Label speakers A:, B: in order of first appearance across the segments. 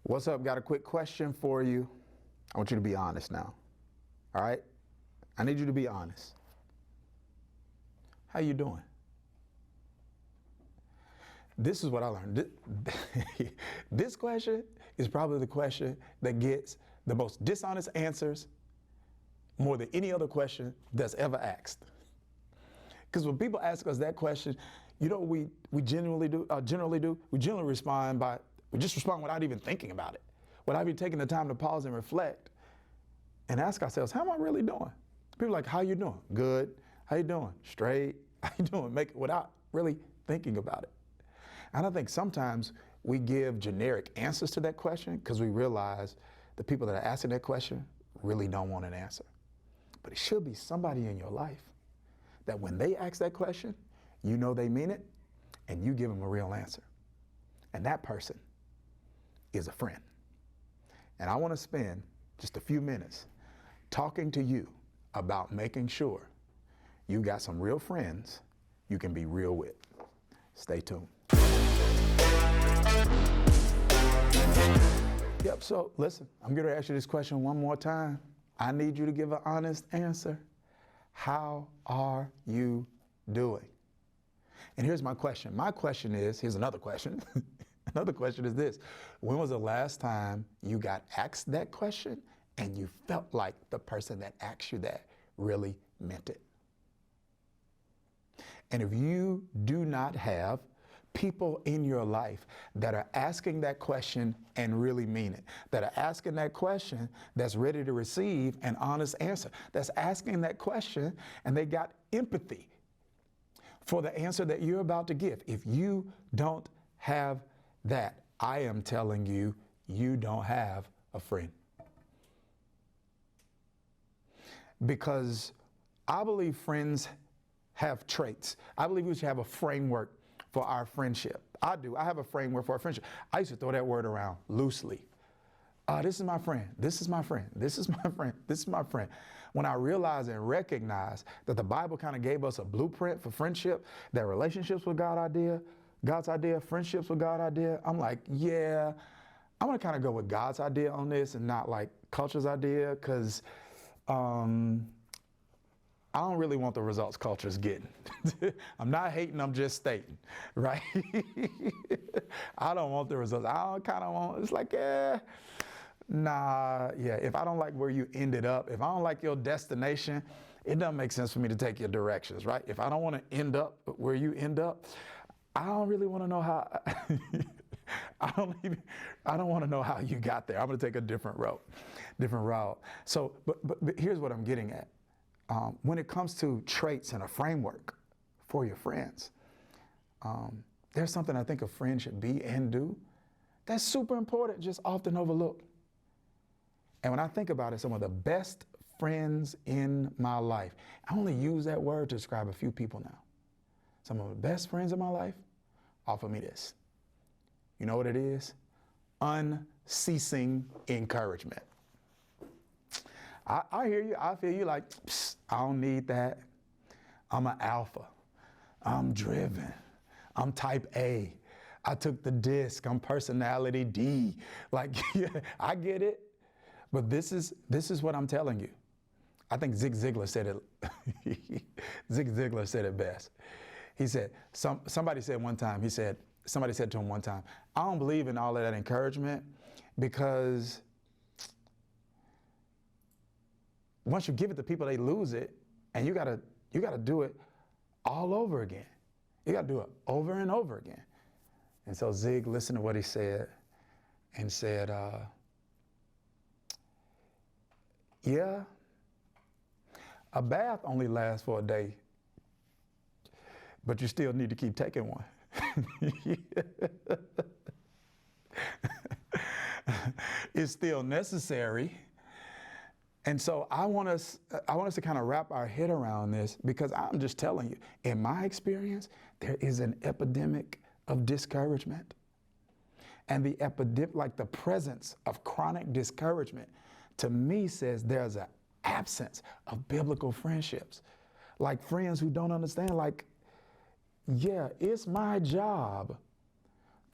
A: What's up? Got a quick question for you. I want you to be honest now. All right? I need you to be honest. How you doing? This is what I learned. This question is probably the question that gets the most dishonest answers more than any other question that's ever asked. Because when people ask us that question, you know what we generally do? We generally respond without even thinking about it, without even taking the time to pause and reflect and ask ourselves, how am I really doing? People are like, how you doing? Good. How you doing? Straight. How you doing? Without really thinking about it. And I think sometimes we give generic answers to that question because we realize the people that are asking that question really don't want an answer. But it should be somebody in your life that when they ask that question, you know they mean it, and you give them a real answer. And that person is a friend. And I want to spend just a few minutes talking to you about making sure you got some real friends you can be real with. Stay tuned. Yep, so listen, I'm going to ask you this question one more time. I need you to give an honest answer. How are you doing? And here's my question. My question is, here's another question. Another question is this. When was the last time you got asked that question and you felt like the person that asked you that really meant it? And if you do not have people in your life that are asking that question and really mean it, that are asking that question that's ready to receive an honest answer, that's asking that question and they got empathy for the answer that you're about to give. If you don't have that, I am telling you, you don't have a friend. Because I believe friends have traits. I believe we should have a framework for our friendship. I do. I have a framework for our friendship. I used to throw that word around loosely. This is my friend. This is my friend. This is my friend. This is my friend. When I realized and recognized that the Bible kind of gave us a blueprint for friendship, that relationships with God's idea, friendships with God's idea, I'm like, yeah, I'm going to kind of go with God's idea on this and not like culture's idea, because I don't really want the results culture's getting. I'm not hating, I'm just stating, right? I don't want the results. I kind of want, it's like, if I don't like where you ended up, if I don't like your destination, it doesn't make sense for me to take your directions, right? If I don't want to end up where you end up, I don't really want to know how, I don't want to know how you got there. I'm going to take a different route. So, but here's what I'm getting at. When it comes to traits and a framework for your friends, there's something I think a friend should be and do that's super important, just often overlooked. And when I think about it, some of the best friends in my life, I only use that word to describe a few people now. Some of the best friends in my life offer me this. You know what it is? Unceasing encouragement. I hear you. I feel you like, I don't need that. I'm an alpha. I'm driven. I'm type A. I took the disc. I'm personality D. Like, yeah, I get it. But this is what I'm telling you. I think Zig Ziglar said it. Zig Ziglar said it best. He said, somebody said to him one time, I don't believe in all of that encouragement because once you give it to people, they lose it, and you gotta do it all over again. You gotta do it over and over again. And so Zig listened to what he said and said, yeah, a bath only lasts for a day, but you still need to keep taking one. It's still necessary. And so I want us to kind of wrap our head around this, because I'm just telling you, in my experience, there is an epidemic of discouragement. And the epidemic, like the presence of chronic discouragement, to me says there's an absence of biblical friendships. Like friends who don't understand, like, yeah, it's my job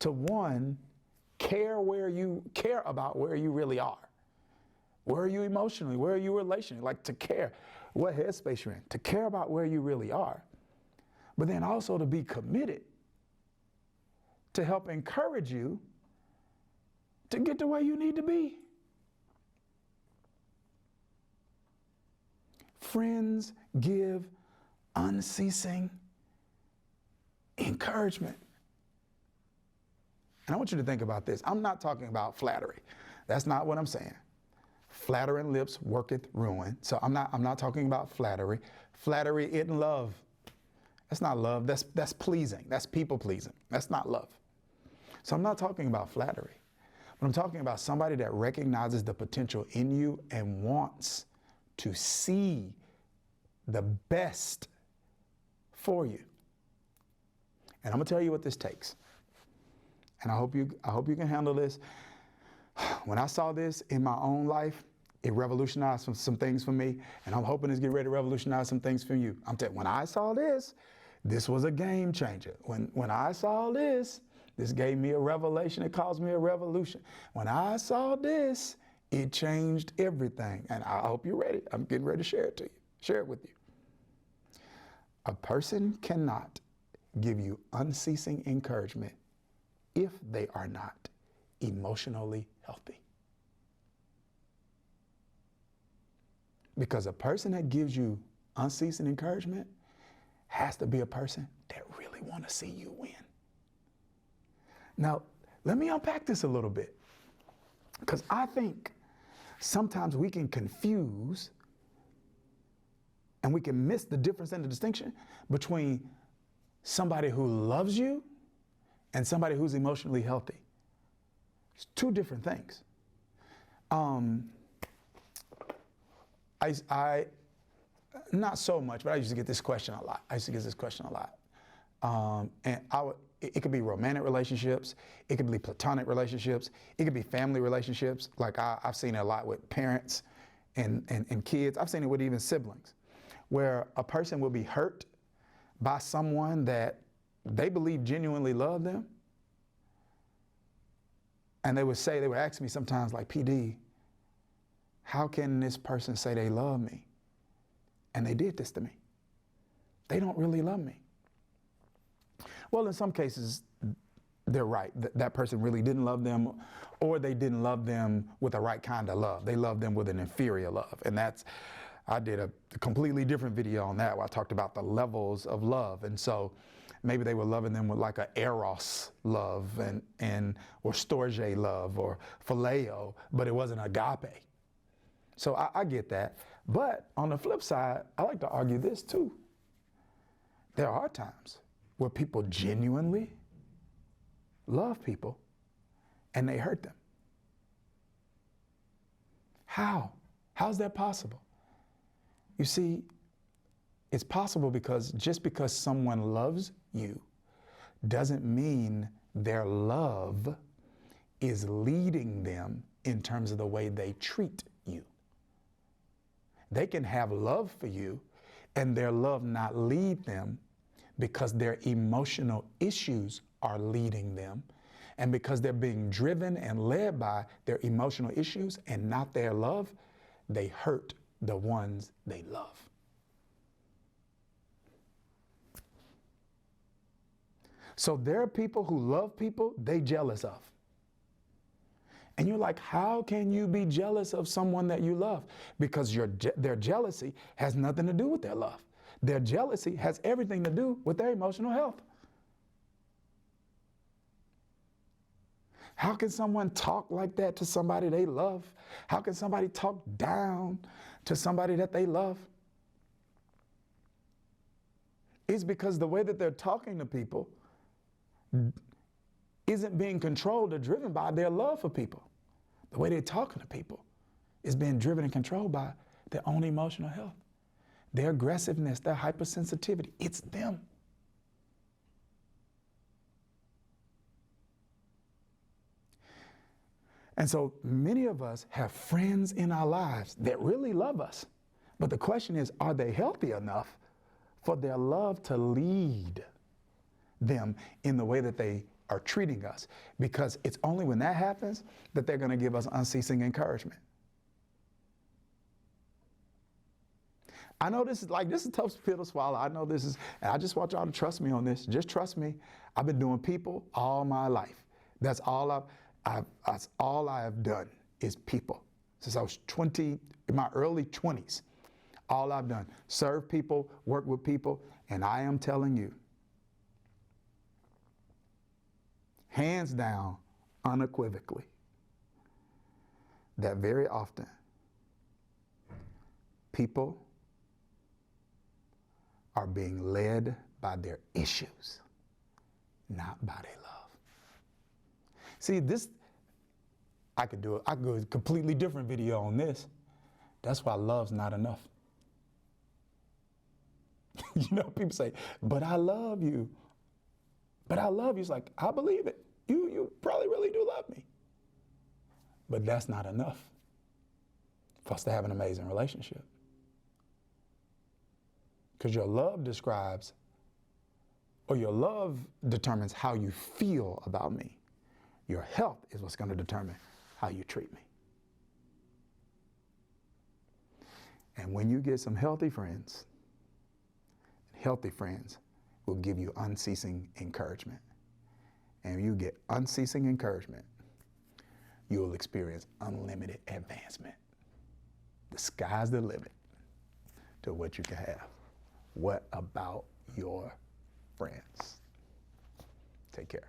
A: to, one, care about where you really are. Where are you emotionally? Where are you relationally? Like to care what headspace you're in, to care about where you really are. But then also to be committed to help encourage you to get to where you need to be. Friends give unceasing encouragement. And I want you to think about this. I'm not talking about flattery. That's not what I'm saying. Flattering lips worketh ruin. So I'm not talking about flattery. Flattery isn't love. That's not love. That's pleasing. That's people pleasing. That's not love. So I'm not talking about flattery. But I'm talking about somebody that recognizes the potential in you and wants to see the best for you. And I'm gonna tell you what this takes. And I hope you can handle this. When I saw this in my own life, it revolutionized some things for me, and I'm hoping it's getting ready to revolutionize some things for you. I'm telling you, when I saw this was a game changer. When I saw this gave me a revelation. It caused me a revolution. When I saw this, it changed everything. And I hope you're ready. I'm getting ready to share it to you, share it with you. A person cannot give you unceasing encouragement if they are not emotionally healthy. Because a person that gives you unceasing encouragement has to be a person that really want to see you win. Now, let me unpack this a little bit, because I think sometimes we can confuse and we can miss the difference and the distinction between somebody who loves you and somebody who's emotionally healthy. It's two different things. I not so much, but I used to get this question a lot. And it could be romantic relationships, it could be platonic relationships, it could be family relationships. Like I've seen it a lot with parents and kids. I've seen it with even siblings, where a person will be hurt by someone that they believe genuinely love them. And they would ask me sometimes, like, PD, how can this person say they love me? And they did this to me. They don't really love me. Well, in some cases, they're right. That person really didn't love them, or they didn't love them with the right kind of love. They loved them with an inferior love. And I did a completely different video on that where I talked about the levels of love. And so maybe they were loving them with like a eros love or storge love or phileo, but it wasn't agape. So I get that. But on the flip side, I like to argue this too. There are times where people genuinely love people and they hurt them. How? How's that possible? You see, it's possible because just because someone loves you doesn't mean their love is leading them in terms of the way they treat you. They can have love for you and their love not lead them because their emotional issues are leading them, and because they're being driven and led by their emotional issues and not their love, they hurt the ones they love. So there are people who love people they jealous of. And you're like, how can you be jealous of someone that you love? Because their jealousy has nothing to do with their love. Their jealousy has everything to do with their emotional health. How can someone talk like that to somebody they love? How can somebody talk down to somebody that they love? It's because the way that they're talking to people isn't being controlled or driven by their love for people. The way they're talking to people is being driven and controlled by their own emotional health, their aggressiveness, their hypersensitivity. It's them. And so many of us have friends in our lives that really love us. But the question is, are they healthy enough for their love to lead them in the way that they are treating us, because it's only when that happens that they're going to give us unceasing encouragement. I know this is a tough pill to swallow. I know this is, and I just want y'all to trust me on this. Just trust me. I've been doing people all my life. That's all that's all I have done is people. Since I was in my early 20s, all I've done, serve people, work with people, and I am telling you, hands down, unequivocally, that very often people are being led by their issues, not by their love. See, this, I could do a completely different video on this. That's why love's not enough. You know, people say, but I love you. But I love you. It's like, I believe it. You probably really do love me. But that's not enough for us to have an amazing relationship. Because your love determines how you feel about me. Your health is what's going to determine how you treat me. And when you get some healthy friends will give you unceasing encouragement. And when you get unceasing encouragement, you will experience unlimited advancement. The sky's the limit to what you can have. What about your friends? Take care.